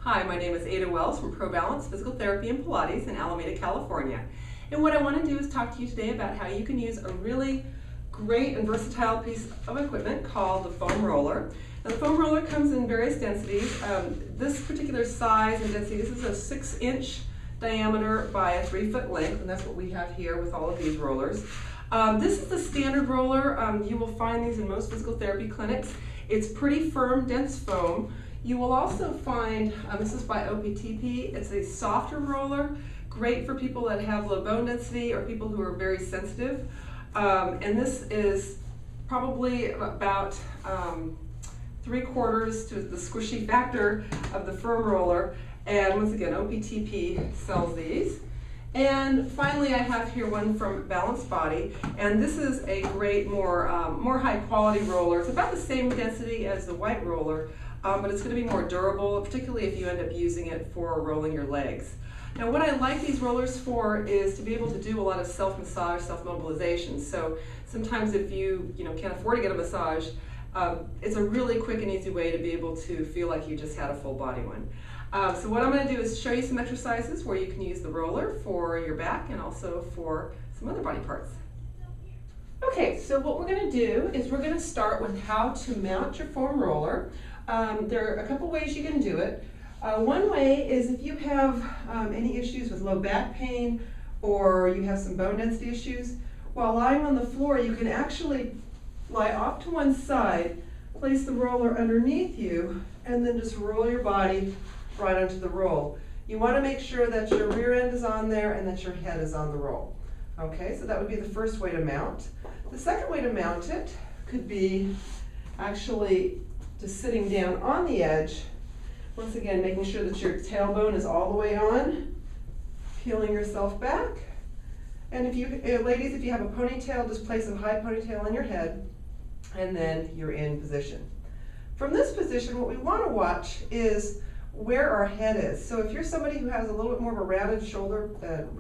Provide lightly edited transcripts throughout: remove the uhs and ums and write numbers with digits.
Hi, my name is Ada Wells from ProBalance Physical Therapy and Pilates in Alameda, California. And what I want to do is talk to you today about how you can use a really great and versatile piece of equipment called the foam roller. Now, the foam roller comes in various densities. This particular size and density, this is a 6-inch diameter by a 3-foot length, and that's what we have here with all of these rollers. This is the standard roller. You will find these in most physical therapy clinics. It's pretty firm, dense foam. You will also find, this is by OPTP, it's a softer roller, great for people that have low bone density or people who are very sensitive. And this is probably about 3/4 to the squishy factor of the firm roller. And once again, OPTP sells these. And finally, I have here one from Balance Body, and this is a great, more high quality roller. It's about the same density as the white roller, but it's going to be more durable, particularly if you end up using it for rolling your legs. Now, what I like these rollers for is to be able to do a lot of self-massage, self-mobilization. So sometimes if you can't afford to get a massage, it's a really quick and easy way to be able to feel like you just had a full body one. So what I'm going to do is show you some exercises where you can use the roller for your back and also for some other body parts. Okay, so what we're going to do is we're going to start with how to mount your foam roller. There are a couple ways you can do it. One way is if you have any issues with low back pain or you have some bone density issues, while lying on the floor you can actually lie off to one side, place the roller underneath you, and then just roll your body right onto the roll. You want to make sure that your rear end is on there and that your head is on the roll. Okay, so that would be the first way to mount. The second way to mount it could be actually just sitting down on the edge. Once again, making sure that your tailbone is all the way on, peeling yourself back. And if you, ladies, if you have a ponytail, just place a high ponytail on your head, and then you're in position. From this position, what we want to watch is where our head is. So if you're somebody who has a little bit more of a rounded shoulder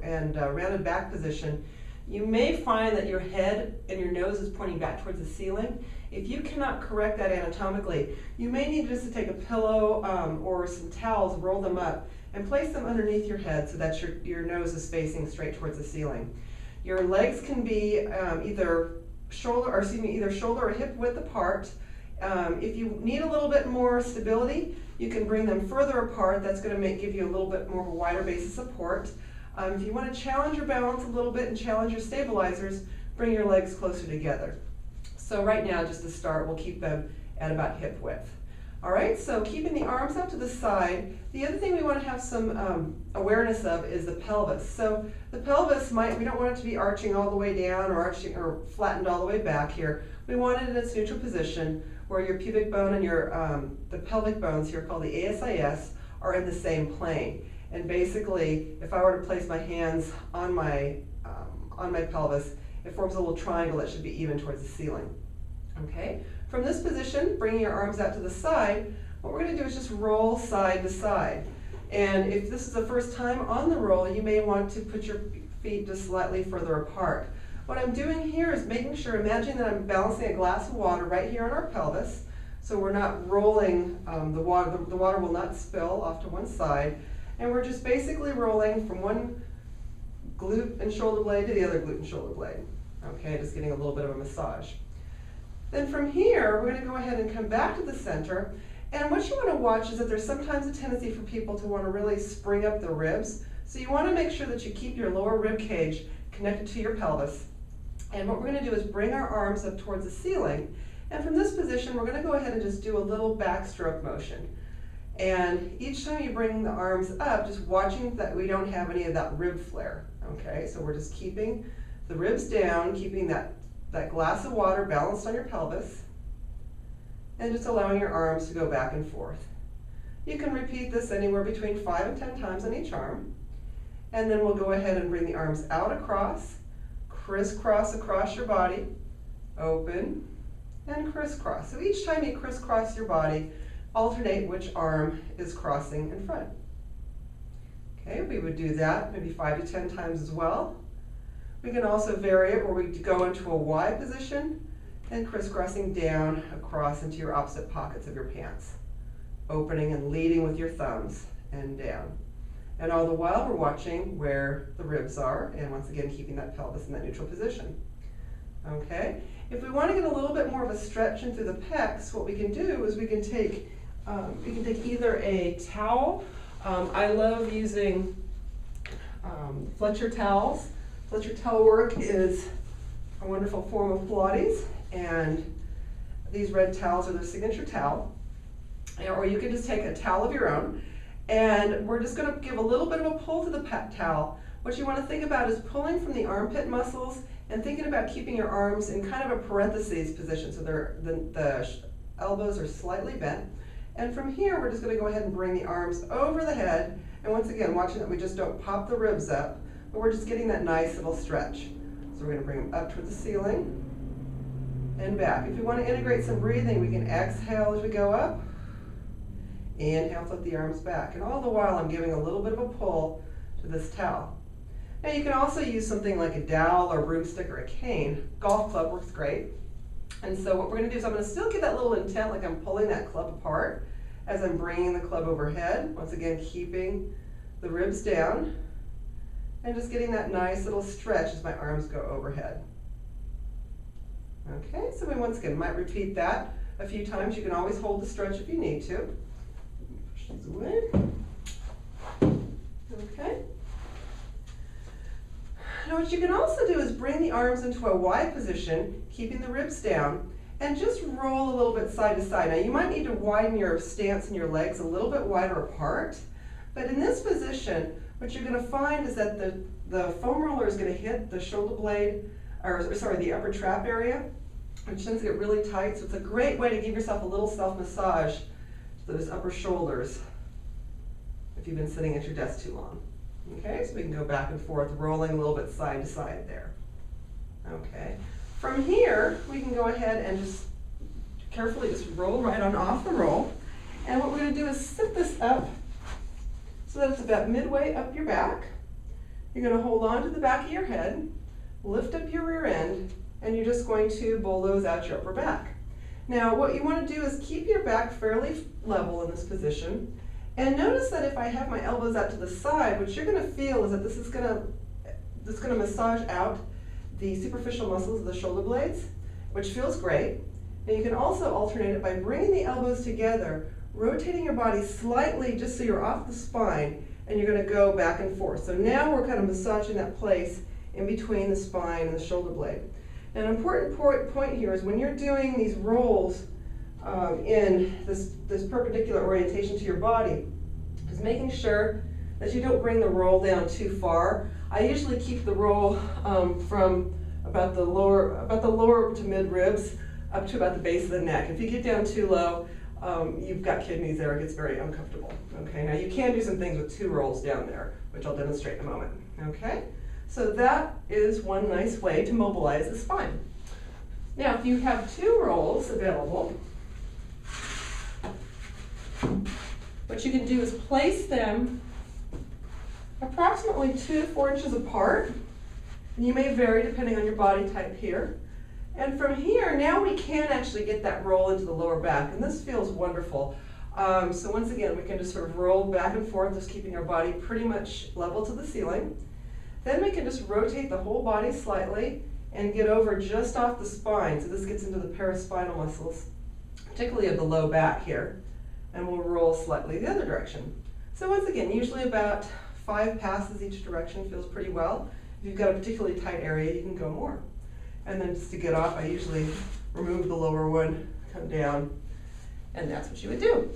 and rounded back position, you may find that your head and your nose is pointing back towards the ceiling. If you cannot correct that anatomically, you may need just to take a pillow or some towels, roll them up, and place them underneath your head so that your nose is facing straight towards the ceiling. Your legs can be either shoulder or hip width apart. If you need a little bit more stability, you can bring them further apart. That's going to give you a little bit more of a wider base of support. If you want to challenge your balance a little bit and challenge your stabilizers, bring your legs closer together. So right now, just to start, we'll keep them at about hip width. All right, so keeping the arms out to the side. The other thing we want to have some awareness of is the pelvis. So the pelvis we don't want it to be arching all the way down or flattened all the way back here. We want it in its neutral position where your pubic bone and the pelvic bones here, called the ASIS, are in the same plane. And basically, if I were to place my hands on my pelvis, it forms a little triangle that should be even towards the ceiling. Okay. From this position, bringing your arms out to the side, what we're going to do is just roll side to side. And if this is the first time on the roll, you may want to put your feet just slightly further apart. What I'm doing here is making sure, imagine that I'm balancing a glass of water right here on our pelvis, so we're not rolling the water will not spill off to one side, and we're just basically rolling from one glute and shoulder blade to the other glute and shoulder blade. Okay, just getting a little bit of a massage. Then from here, we're going to go ahead and come back to the center, and what you want to watch is that there's sometimes a tendency for people to want to really spring up the ribs, so you want to make sure that you keep your lower rib cage connected to your pelvis. And what we're going to do is bring our arms up towards the ceiling, and from this position we're going to go ahead and just do a little backstroke motion. And each time you bring the arms up, just watching that we don't have any of that rib flare. Okay, so we're just keeping the ribs down, keeping that glass of water balanced on your pelvis, and just allowing your arms to go back and forth. You can repeat this anywhere between 5 and 10 times on each arm, and then we'll go ahead and bring the arms out across, crisscross across your body, open, and crisscross. So each time you crisscross your body, alternate which arm is crossing in front. Okay, we would do that maybe 5 to 10 times as well. We can also vary it where we go into a Y position and crisscrossing down across into your opposite pockets of your pants. opening and leading with your thumbs and down. And all the while we're watching where the ribs are, and once again keeping that pelvis in that neutral position. Okay, if we want to get a little bit more of a stretch in through the pecs, what we can do is we can take either a towel. I love using Fletcher towels. Fletcher towel work is a wonderful form of Pilates, and these red towels are their signature towel. Or you can just take a towel of your own, and we're just going to give a little bit of a pull to the towel. What you want to think about is pulling from the armpit muscles and thinking about keeping your arms in kind of a parentheses position, so the elbows are slightly bent. And from here, we're just going to go ahead and bring the arms over the head, and once again, watching that we just don't pop the ribs up, but we're just getting that nice little stretch. So we're going to bring them up toward the ceiling and back. If you want to integrate some breathing, we can exhale as we go up, inhale, flip the arms back, and all the while I'm giving a little bit of a pull to this towel. Now you can also use something like a dowel or broomstick or a cane. Golf club works great. And so what we're going to do is I'm going to still get that little intent like I'm pulling that club apart as I'm bringing the club overhead. Once again, keeping the ribs down and just getting that nice little stretch as my arms go overhead. Okay, so we once again might repeat that a few times. You can always hold the stretch if you need to. Push these away. Okay. Now what you can also do is bring the arms into a wide position, keeping the ribs down, and just roll a little bit side to side. Now you might need to widen your stance and your legs a little bit wider apart, but in this position, what you're going to find is that the foam roller is going to hit the shoulder blade, or sorry, the upper trap area, which tends to get really tight. So it's a great way to give yourself a little self-massage to those upper shoulders if you've been sitting at your desk too long. Okay, so we can go back and forth, rolling a little bit side to side there. Okay, from here, we can go ahead and just carefully just roll right on off the roll. And what we're going to do is sit this up so that it's about midway up your back. You're going to hold on to the back of your head, lift up your rear end, and you're just going to bulldoze out your upper back. Now, what you want to do is keep your back fairly level in this position. And notice that if I have my elbows out to the side, what you're going to feel is that this is going to massage out the superficial muscles of the shoulder blades, which feels great. And you can also alternate it by bringing the elbows together, rotating your body slightly just so you're off the spine, and you're going to go back and forth. So now we're kind of massaging that place in between the spine and the shoulder blade. And an important point here is when you're doing these rolls in this perpendicular orientation to your body, is making sure that you don't bring the roll down too far. I usually keep the roll from about the lower to mid ribs up to about the base of the neck. If you get down too low, you've got kidneys there, it gets very uncomfortable. Okay, now you can do some things with two rolls down there, which I'll demonstrate in a moment. Okay, so that is one nice way to mobilize the spine. Now, if you have two rolls available, what you can do is place them approximately 2 to 4 inches apart. And you may vary depending on your body type here. And from here, now we can actually get that roll into the lower back, and this feels wonderful. So once again, we can just sort of roll back and forth, just keeping our body pretty much level to the ceiling. Then we can just rotate the whole body slightly and get over just off the spine. So this gets into the paraspinal muscles, particularly of the low back here. And we'll roll slightly the other direction. So once again, usually about 5 passes each direction feels pretty well. If you've got a particularly tight area, you can go more. And then just to get off, I usually remove the lower one, come down, and that's what you would do.